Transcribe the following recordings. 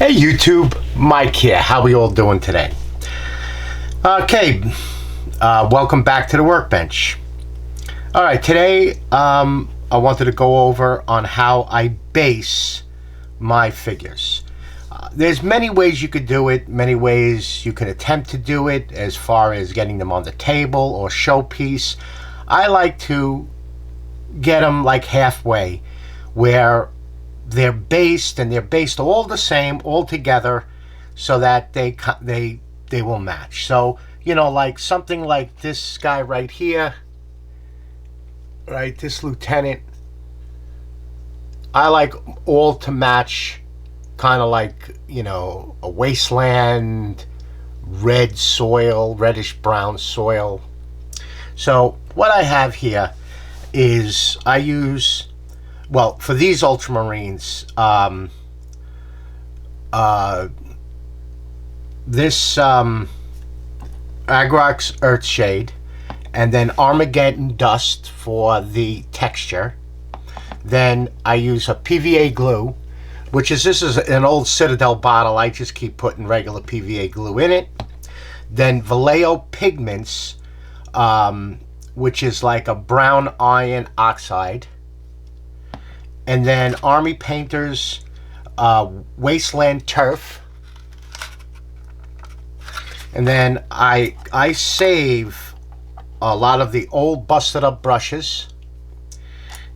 Hey YouTube, Mike here. How we all doing today? Okay, welcome back to the workbench. All right, today I wanted to go over on how I base my figures. There's many ways you could do it, many ways you can attempt to do it as far as getting them on the table or showpiece. I like to get them like halfway where they're based all the same all together so that they will match. So, you know, like something like this guy right here, right, this lieutenant, I like all to match, kind of like, you know, a wasteland, red soil, reddish brown soil. So what I have here is I use, well, for these ultramarines, this Agrax Earthshade, and then Armageddon Dust for the texture. Then I use a PVA glue, this is an old Citadel bottle. I just keep putting regular PVA glue in it. Then Vallejo Pigments, which is like a brown iron oxide. And then Army Painters Wasteland Turf. And then I save a lot of the old busted up brushes.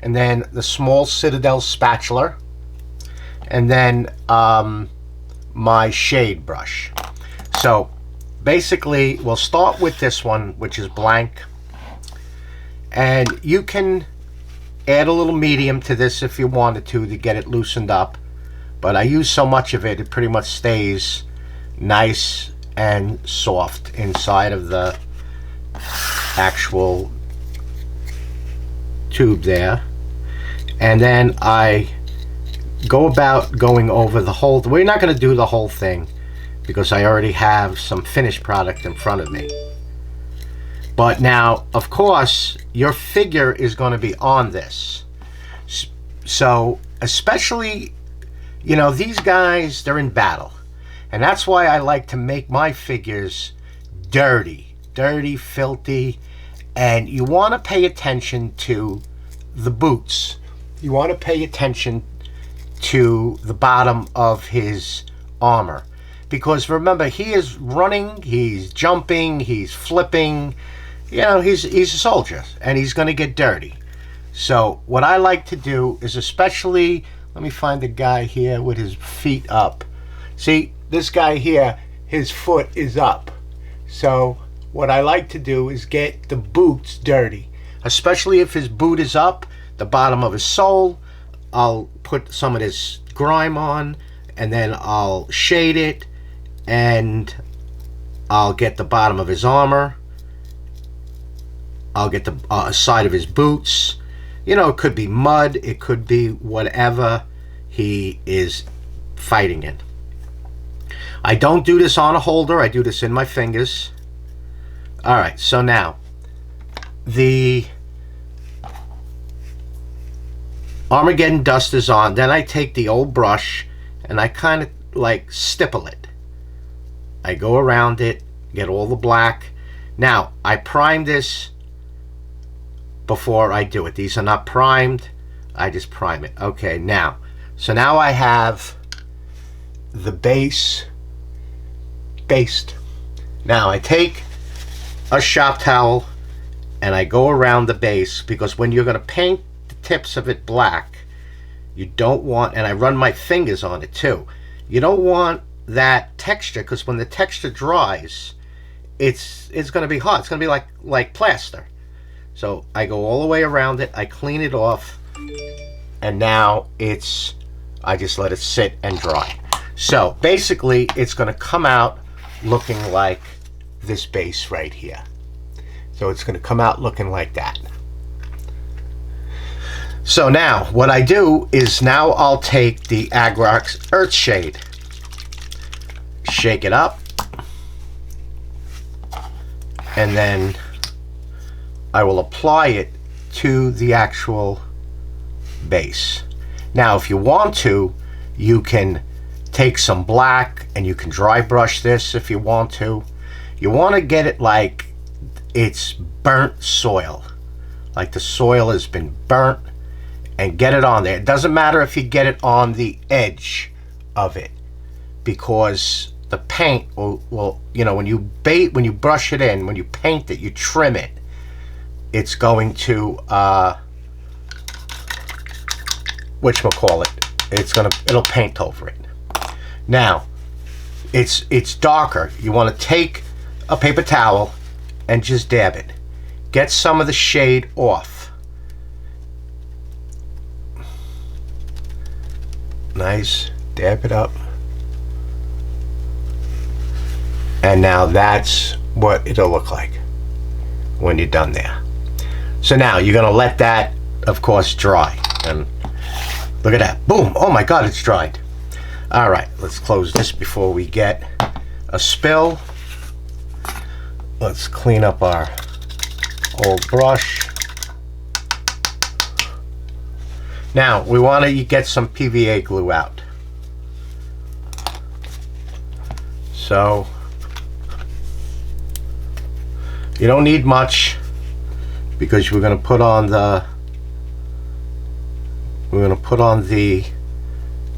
And then the small Citadel spatula. And then my shade brush. So basically we'll start with this one, which is blank. And you can add a little medium to this if you wanted to get it loosened up, but I use so much of it, it pretty much stays nice and soft inside of the actual tube there. And then I go about going over the whole, we're not going to do the whole thing because I already have some finished product in front of me. But now, of course, your figure is going to be on this. So, especially, you know, these guys, they're in battle. And that's why I like to make my figures dirty, filthy. And you want to pay attention to the boots. You want to pay attention to the bottom of his armor. Because remember, he is running, he's jumping, he's flipping. You know, he's a soldier, and he's going to get dirty. So what I like to do is, especially, let me find the guy here with his feet up. See, this guy here, his foot is up. So what I like to do is get the boots dirty, especially if his boot is up, the bottom of his sole. I'll put some of this grime on, and then I'll shade it, and I'll get the bottom of his armor. I'll get the side of his boots. You know, it could be mud. It could be whatever he is fighting in. I don't do this on a holder. I do this in my fingers. All right, so now the Armageddon Dust is on. Then I take the old brush and I kind of like stipple it. I go around it, get all the black. Now, I prime this before I do it. These are not primed. I just prime it. Okay, now. So now I have the base based. Now I take a shop towel and I go around the base, because when you're going to paint the tips of it black, you don't want, and I run my fingers on it too, you don't want that texture, because when the texture dries, it's going to be hot. It's going to be like plaster. So I go all the way around it, I clean it off, and now I just let it sit and dry. So basically it's going to come out looking like this base right here. So it's going to come out looking like that. So now what I do is, now I'll take the Agrax Earthshade, shake it up, and then I will apply it to the actual base. Now if you want to, you can take some black and you can dry brush this if you want to. You want to get it like it's burnt soil, like the soil has been burnt, and get it on there. It doesn't matter if you get it on the edge of it, because the paint will you know, when you brush it in, when you paint it, you trim it, it's going to it'll paint over it. Now it's darker. You want to take a paper towel and just dab it. Get some of the shade off. Nice. Dab it up. And now that's what it'll look like when you're done there. So now you're going to let that, of course, dry. And look at that. Boom. Oh my God, it's dried. All right, let's close this before we get a spill. Let's clean up our old brush. Now we want to get some PVA glue out. So you don't need much, because we're going to put on the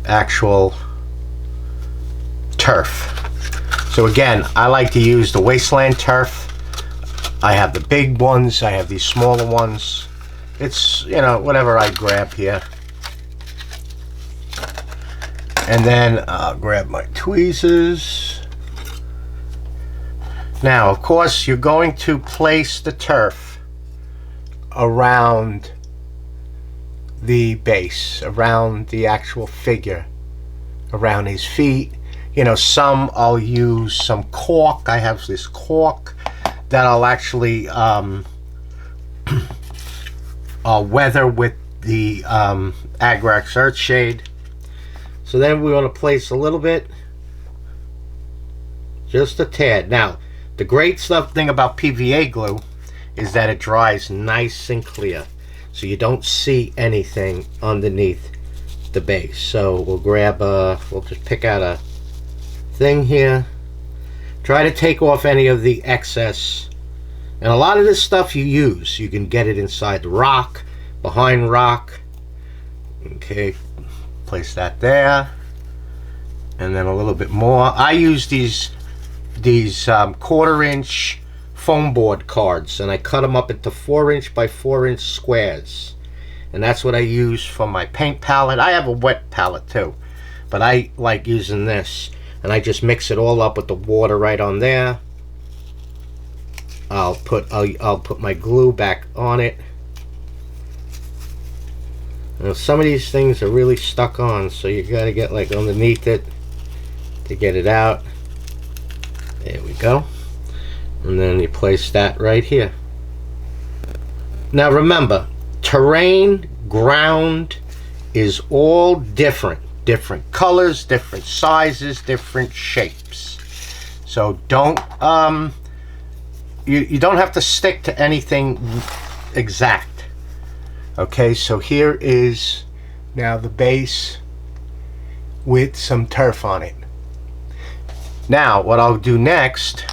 actual turf. So again, I like to use the Wasteland turf. I have the big ones, I have these smaller ones. It's, you know, whatever I grab here. And then I'll grab my tweezers. Now, of course, you're going to place the turf around the base, around the actual figure, around his feet. You know, some I'll use some cork. I have this cork that I'll actually I'll weather with the Agrax Earthshade. So then we want to place a little bit, just a tad. Now, the great thing about PVA glue is that it dries nice and clear, so you don't see anything underneath the base. So we'll grab we'll just pick out a thing here. Try to take off any of the excess. And a lot of this stuff you can get it inside the rock, behind rock. Okay, place that there. And then a little bit more. I use these 1/4-inch foam board cards, and I cut them up into 4-inch by 4-inch squares. And that's what I use for my paint palette. I have a wet palette too, but I like using this. And I just mix it all up with the water right on there. I'll put my glue back on it. Now, some of these things are really stuck on, so you got to get like underneath it to get it out. There we go. And then you place that right here. Now remember, terrain, ground is all different. Different colors, different sizes, different shapes. So don't you don't have to stick to anything exact. Okay, so here is now the base with some turf on it. Now what I'll do next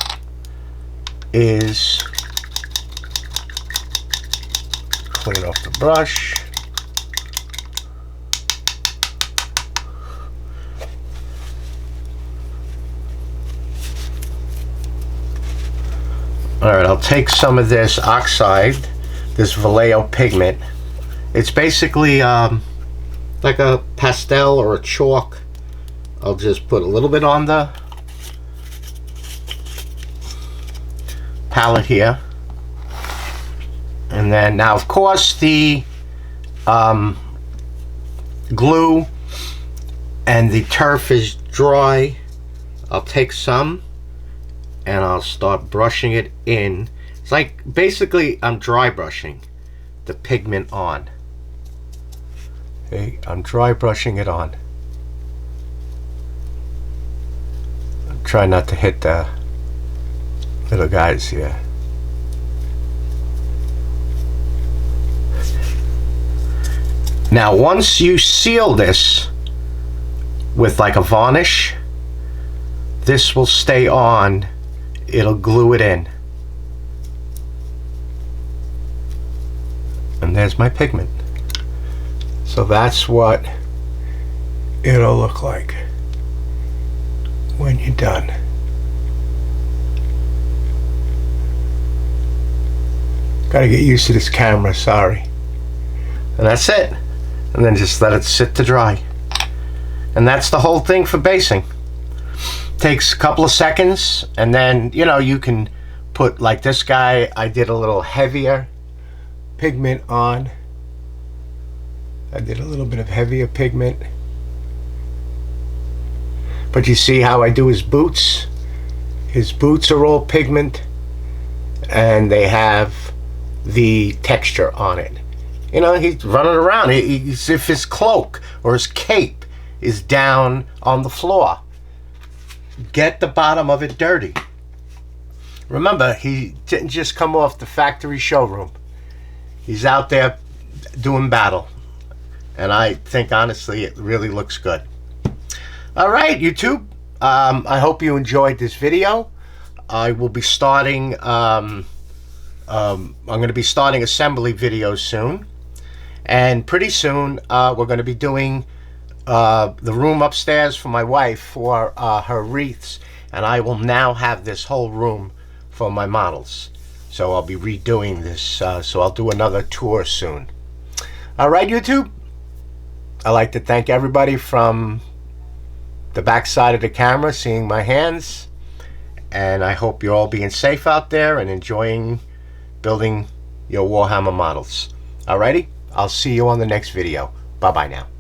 is clean off the brush. Alright, I'll take some of this oxide, this Vallejo pigment. It's basically like a pastel or a chalk. I'll just put a little bit on the palette here. And then now, of course, the glue and the turf is dry. I'll take some and I'll start brushing it in. It's like basically I'm dry brushing the pigment on. Okay, I'm dry brushing it on. Try not to hit the little guys here. Now once you seal this with like a varnish. This will stay on. It'll glue it in. And there's my pigment. So that's what it'll look like when you're done. Gotta get used to this camera, sorry. And that's it. And then just let it sit to dry. And that's the whole thing for basing. Takes a couple of seconds, and then, you know, you can put, like this guy, I did a little heavier pigment on. I did a little bit of heavier pigment. But you see how I do his boots? His boots are all pigment, and they have the texture on it. You know, he's running around. He's if his cloak or his cape is down on the floor. Get the bottom of it dirty. Remember, he didn't just come off the factory showroom. He's out there doing battle. And I think, honestly, it really looks good. All right, YouTube. I hope you enjoyed this video. I will be starting... I'm going to be starting assembly videos soon, and pretty soon we're going to be doing the room upstairs for my wife for her wreaths, and I will now have this whole room for my models. So I'll be redoing this, so I'll do another tour soon. All right, YouTube. I'd like to thank everybody from the back side of the camera seeing my hands, and I hope you're all being safe out there and enjoying building your Warhammer models. Alrighty, I'll see you on the next video. Bye bye now.